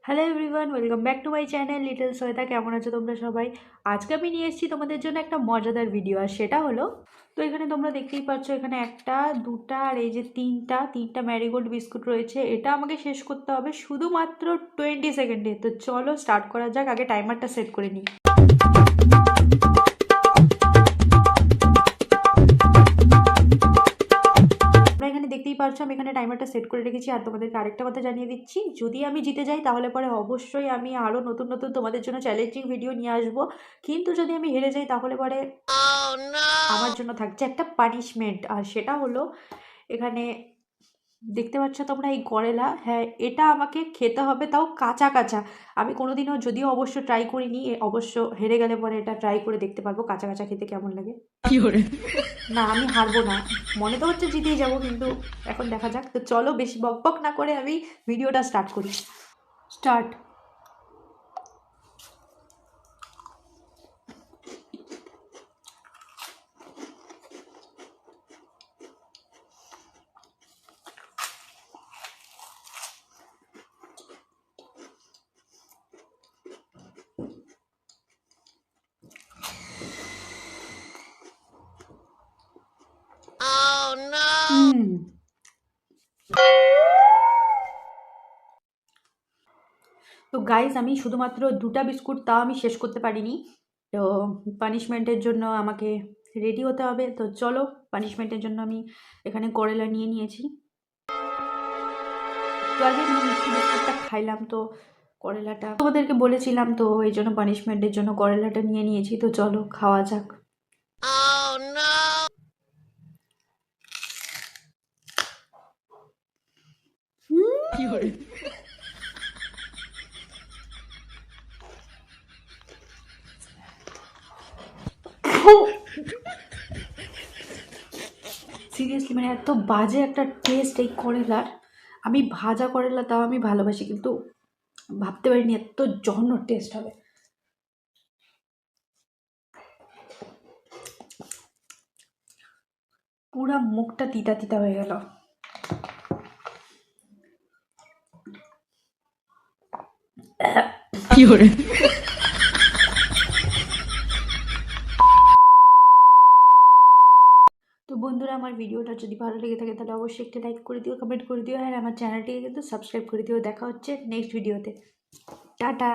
Hello everyone, welcome back to my channel little Saita. কেমন আছো তোমরা সবাই? আজকে আমি নিয়ে এসেছি তোমাদের জন্য একটা মজাদার ভিডিও, আর সেটা হলো, তো এখানে তোমরা দেখতেই পাচ্ছ, এখানে একটা, দুটা, আর এই যে তিনটা ম্যারিগোল্ড বিস্কুট রয়েছে। এটা আমাকে শেষ করতে হবে শুধুমাত্র 20 সেকেন্ডে। তো চলো স্টার্ট করা যাক। আগে টাইমারটা সেট করে নিই। এখানে দেখতেই পাচ্ছ আমি এখানে টাইমারটা সেট করে রেখেছি। আর তোমাদেরকে আরেকটা কথা জানিয়ে দিচ্ছি, যদি আমি জিতে যাই তাহলে পরে অবশ্যই আমি আরও নতুন নতুন তোমাদের জন্য চ্যালেঞ্জিং ভিডিও নিয়ে আসবো। কিন্তু যদি আমি হেরে যাই তাহলে পরে আমার জন্য থাকছে একটা পানিশমেন্ট, আর সেটা হলো, এখানে দেখতে পাচ্ছ তোমরা এই গরেলা, হ্যাঁ এটা আমাকে খেতে হবে, তাও কাঁচা কাঁচা। আমি কোনোদিনও, যদিও অবশ্য ট্রাই করিনি, অবশ্য হেরে গেলে পরে এটা ট্রাই করে দেখতে পারবো কাঁচা কাঁচা খেতে কেমন লাগে। না, আমি হারবো না, মনে তো হচ্ছে জিতেই যাবো, কিন্তু এখন দেখা যাক। তো চলো বেশি বকবক না করে আমি ভিডিওটা স্টার্ট করি। স্টার্ট। তো গাইজ, আমি শুধুমাত্র দুটা বিস্কুট, তাও আমি শেষ করতে পারিনি। তো পানিশমেন্টের জন্য আমাকে রেডি হতে হবে। তো চলো, পানিশমেন্টের জন্য আমি এখানে করেলা নিয়ে নিয়েছি। তো আগে আমি মিষ্টি বিস্কুটটা খাইলাম, তো করেলাটা তোমাদেরকে বলেছিলাম, তো এই জন্য পানিশমেন্টের জন্য করেলাটা নিয়ে নিয়েছি। তো চলো খাওয়া যাক। সিরিয়াসলি, মানে এত বাজে একটা টেস্ট এই করেলার। আমি ভাজা করেলা তাও আমি ভালোবাসি, কিন্তু ভাবতে পারিনি এত জঘন্য টেস্ট হবে। পুরা মুখটা তিতা তিতা হয়ে গেল। তো বন্ধুরা, আমার ভিডিওটা যদি ভালো লেগে থাকে তাহলে অবশ্যই একটা লাইক করে দিও, কমেন্ট করে দিও, আর আমার চ্যানেলটিকে কিন্তু সাবস্ক্রাইব করে দিও। দেখা হচ্ছে নেক্সট ভিডিওতে। টাটা।